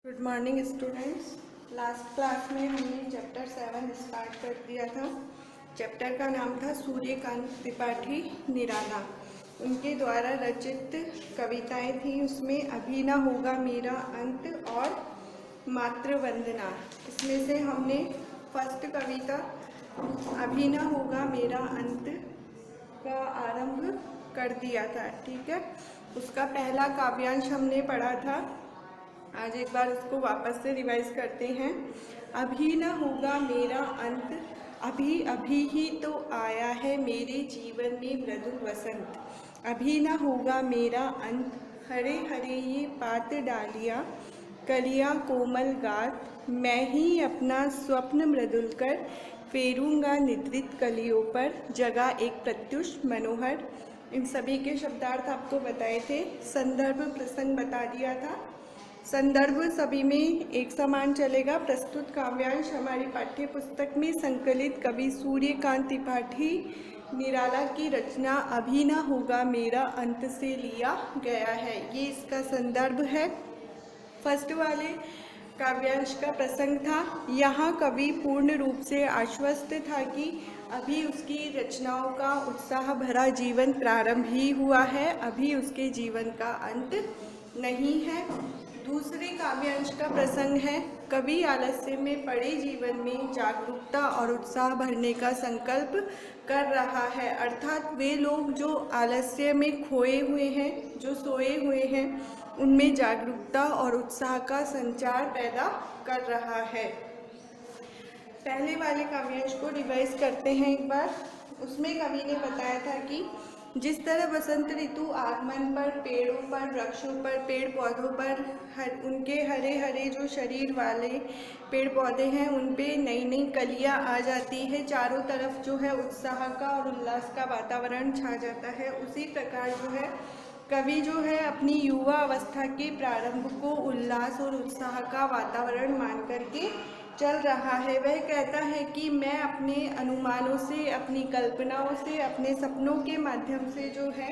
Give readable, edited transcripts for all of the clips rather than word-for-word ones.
Good morning students. Last class में हमने chapter 7 start कर दिया था। चैप्टर का नाम था सूर्यकांत त्रिपाठी निराला। उनके द्वारा रचित कविताएं थी, उसमें अभी न होगा मेरा अंत और मातृवंदना। इसमें से हमने फर्स्ट कविता अभी न होगा मेरा अंत का आरंभ कर दिया था। ठीक है, उसका पहला काव्यांश हमने पढ़ा था। आज एक बार उसको वापस से रिवाइज करते हैं। अभी न होगा मेरा अंत, अभी अभी ही तो आया है मेरे जीवन में मृदु वसंत। अभी न होगा मेरा अंत, हरे हरे ये पात डालियाँ, कलियाँ कोमल गात, मैं ही अपना स्वप्न मृदुल कर फेरूंगा निद्रित कलियों पर, जगह एक प्रत्युष मनोहर। इन सभी के शब्दार्थ आपको बताए थे। संदर्भ प्रसंग बता दिया था। संदर्भ सभी में एक समान चलेगा। प्रस्तुत काव्यांश हमारी पाठ्य पुस्तक में संकलित कवि सूर्यकांत त्रिपाठी निराला की रचना अभी न होगा मेरा अंत से लिया गया है। ये इसका संदर्भ है। फर्स्ट वाले काव्यांश का प्रसंग था। यहाँ कवि पूर्ण रूप से आश्वस्त था कि अभी उसकी रचनाओं का उत्साह भरा जीवन प्रारंभ ही हुआ है, अभी उसके जीवन का अंत नहीं है। दूसरे काव्यांश का प्रसंग है, कवि आलस्य में पड़े जीवन में जागरूकता और उत्साह भरने का संकल्प कर रहा है। अर्थात वे लोग जो आलस्य में खोए हुए हैं, जो सोए हुए हैं, उनमें जागरूकता और उत्साह का संचार पैदा कर रहा है। पहले वाले काव्यांश को रिवाइज करते हैं एक बार। उसमें कवि ने बताया था कि जिस तरह बसंत ऋतु आगमन पर पेड़ों पर, वृक्षों पर, पेड़ पौधों पर उनके हरे हरे जो शरीर वाले पेड़ पौधे हैं उन पे नई नई कलियां आ जाती है, चारों तरफ जो है उत्साह का और उल्लास का वातावरण छा जाता है, उसी प्रकार जो है कवि जो है अपनी युवा अवस्था के प्रारंभ को उल्लास और उत्साह का वातावरण मान करके चल रहा है। वह कहता है कि मैं अपने अनुमानों से, अपनी कल्पनाओं से, अपने सपनों के माध्यम से जो है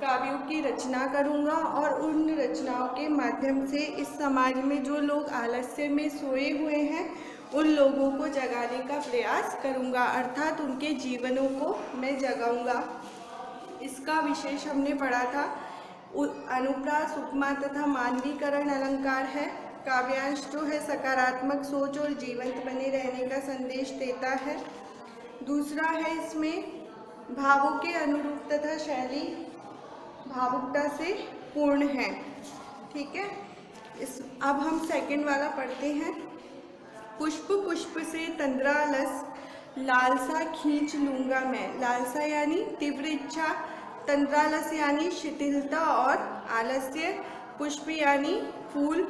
काव्यों की रचना करूँगा और उन रचनाओं के माध्यम से इस समाज में जो लोग आलस्य में सोए हुए हैं उन लोगों को जगाने का प्रयास करूँगा, अर्थात उनके जीवनों को मैं जगाऊँगा। इसका विशेष हमने पढ़ा था। अनुप्रास, उपमा तथा मानवीकरण अलंकार है। काव्यांश जो है सकारात्मक सोच और जीवंत बने रहने का संदेश देता है। दूसरा है इसमें भावों के अनुरूप तथा शैली भावुकता से पूर्ण है। ठीक है, अब हम सेकंड वाला पढ़ते हैं। पुष्प पुष्प से तंद्रालस, लालसा खींच लूँगा मैं। लालसा यानी तीव्र इच्छा, तंद्रालस यानी शिथिलता और आलस्य, पुष्प यानी फूल,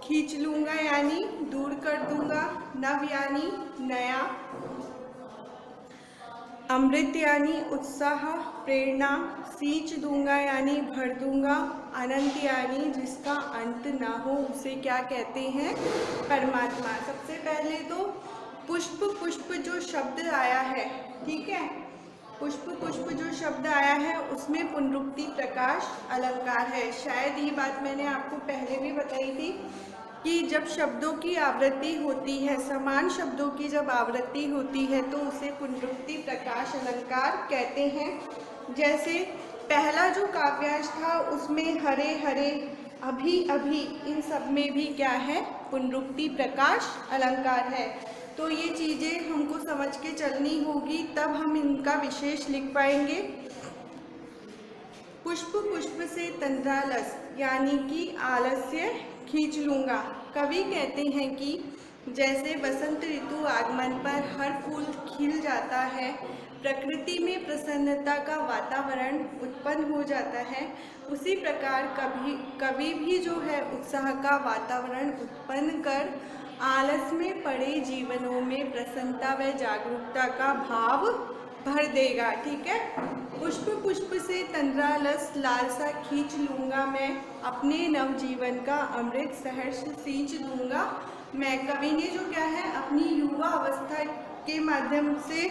खींच लूँगा यानी दूर कर दूँगा, नव यानी नया, अमृत यानी उत्साह प्रेरणा, सींच दूंगा यानी भर दूंगा, अनंत यानी जिसका अंत ना हो, उसे क्या कहते हैं? परमात्मा। सबसे पहले तो पुष्प पुष्प जो शब्द आया है, ठीक है, पुष्प पुष्प जो शब्द आया है उसमें पुनरुक्ति प्रकाश अलंकार है। शायद ये बात मैंने आपको पहले भी बताई थी कि जब शब्दों की आवृत्ति होती है, समान शब्दों की जब आवृत्ति होती है तो उसे पुनरुक्ति प्रकाश अलंकार कहते हैं। जैसे पहला जो काव्यांश था उसमें हरे हरे, अभी अभी, इन सब में भी क्या है? पुनरुक्ति प्रकाश अलंकार है। तो ये चीज़ें हमको समझ के चलनी होगी, तब हम इनका विशेष लिख पाएंगे। पुष्प पुष्प से तंद्रालस यानी कि आलस्य खींच लूँगा। कवि कहते हैं कि जैसे बसंत ऋतु आगमन पर हर फूल खिल जाता है, प्रकृति में प्रसन्नता का वातावरण उत्पन्न हो जाता है, उसी प्रकार कवि भी जो है उत्साह का वातावरण उत्पन्न कर आलस में पड़े जीवनों में प्रसन्नता व जागरूकता का भाव भर देगा। ठीक है, पुष्प पुष्प से तंद्रालस, लालसा खींच लूँगा मैं, अपने नवजीवन का अमृत सहर्ष सींच दूंगा मैं। कवि ने जो क्या है अपनी युवा अवस्था के माध्यम से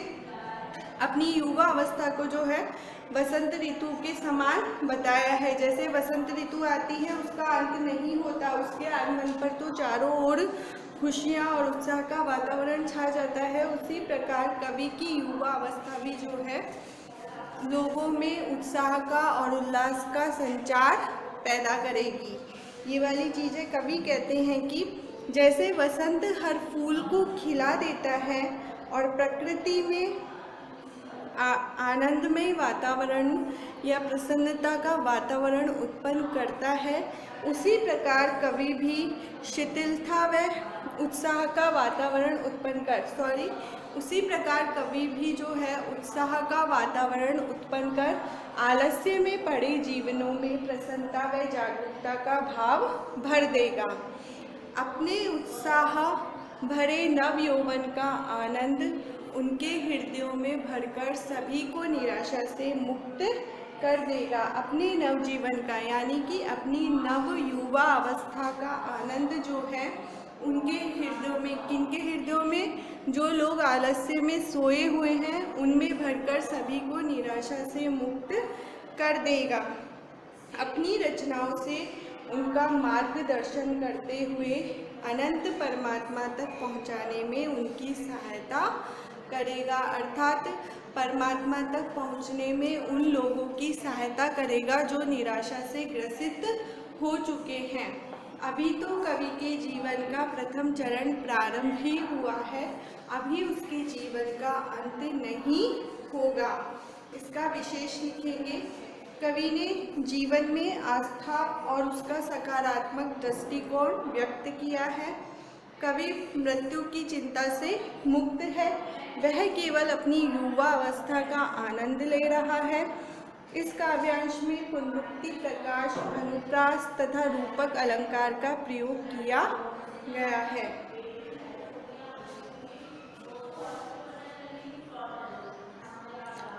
अपनी युवा अवस्था को जो है वसंत ऋतु के समान बताया है। जैसे वसंत ऋतु आती है उसका अंत नहीं होता, उसके आगमन पर तो चारों ओर खुशियाँ और उत्साह का वातावरण छा जाता है, उसी प्रकार कवि की युवा अवस्था भी जो है लोगों में उत्साह का और उल्लास का संचार पैदा करेगी। ये वाली चीज़ें कवि कहते हैं कि जैसे वसंत हर फूल को खिला देता है और प्रकृति में आनंदमय वातावरण या प्रसन्नता का वातावरण उत्पन्न करता है, उसी प्रकार कवि भी शिथिलता व उत्साह का वातावरण उसी प्रकार कवि भी जो है उत्साह का वातावरण उत्पन्न कर आलस्य में पड़े जीवनों में प्रसन्नता व जागरूकता का भाव भर देगा। अपने उत्साह भरे नव यौवन का आनंद उनके हृदयों में भरकर सभी को निराशा से मुक्त कर देगा। अपने नवजीवन का यानी कि अपनी नव युवा अवस्था का आनंद जो है उनके हृदयों में, किनके हृदयों में, जो लोग आलस्य में सोए हुए हैं उनमें भरकर सभी को निराशा से मुक्त कर देगा। अपनी रचनाओं से उनका मार्गदर्शन करते हुए अनंत परमात्मा तक पहुंचाने में उनकी सहायता करेगा। अर्थात परमात्मा तक पहुंचने में उन लोगों की सहायता करेगा जो निराशा से ग्रसित हो चुके हैं। अभी तो कवि के जीवन का प्रथम चरण प्रारंभ ही हुआ है, अभी उसके जीवन का अंत नहीं होगा। इसका विशेष लिखेंगे। कवि ने जीवन में आस्था और उसका सकारात्मक दृष्टिकोण व्यक्त किया है। कवि मृत्यु की चिंता से मुक्त है, वह केवल अपनी युवा अवस्था का आनंद ले रहा है। इस काव्यांश में पुनरुक्ति, प्रकाश, अनुप्रास तथा रूपक अलंकार का प्रयोग किया गया है।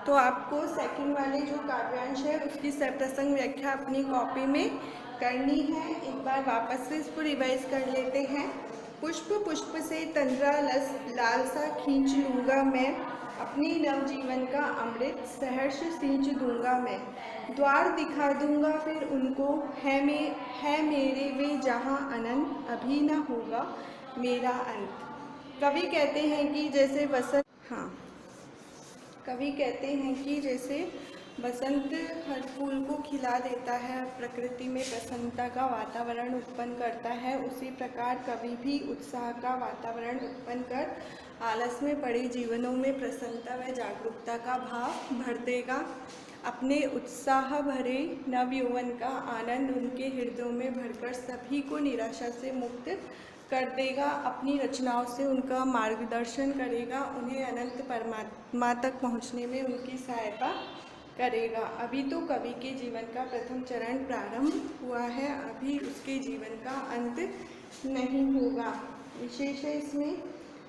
तो आपको सेकंड वाले जो काव्यांश है उसकी सप्रसंग व्याख्या अपनी कॉपी में करनी है। एक बार वापस से इसको रिवाइज कर लेते हैं। पुष्प पुष्प से तंद्रा लालसा खींच लूँगा मैं, अपने नवजीवन का अमृत सहर्ष सींच दूंगा मैं, द्वार दिखा दूंगा फिर उनको, है मेरे वे जहाँ अनंत, अभी न होगा मेरा अंत। कवि कहते हैं कि जैसे वसंत हर फूल को खिला देता है, प्रकृति में प्रसन्नता का वातावरण उत्पन्न करता है, उसी प्रकार कवि भी उत्साह का वातावरण उत्पन्न कर आलस में पड़े जीवनों में प्रसन्नता व जागरूकता का भाव भर देगा। अपने उत्साह भरे नवयौवन का आनंद उनके हृदयों में भरकर सभी को निराशा से मुक्त कर देगा। अपनी रचनाओं से उनका मार्गदर्शन करेगा, उन्हें अनंत परमात्मा तक पहुँचने में उनकी सहायता करेगा। अभी तो कवि के जीवन का प्रथम चरण प्रारंभ हुआ है, अभी उसके जीवन का अंत नहीं होगा। विशेष है इसमें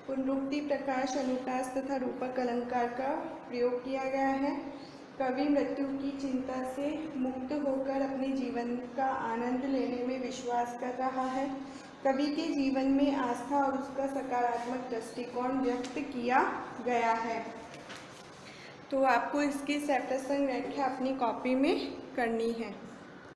पुनरुक्ति, प्रकाश, अनुप्रास तथा रूपक अलंकार का प्रयोग किया गया है। कवि मृत्यु की चिंता से मुक्त होकर अपने जीवन का आनंद लेने में विश्वास कर रहा है। कवि के जीवन में आस्था और उसका सकारात्मक दृष्टिकोण व्यक्त किया गया है। तो आपको इसकी सप्रसंग व्याख्या अपनी कॉपी में करनी है।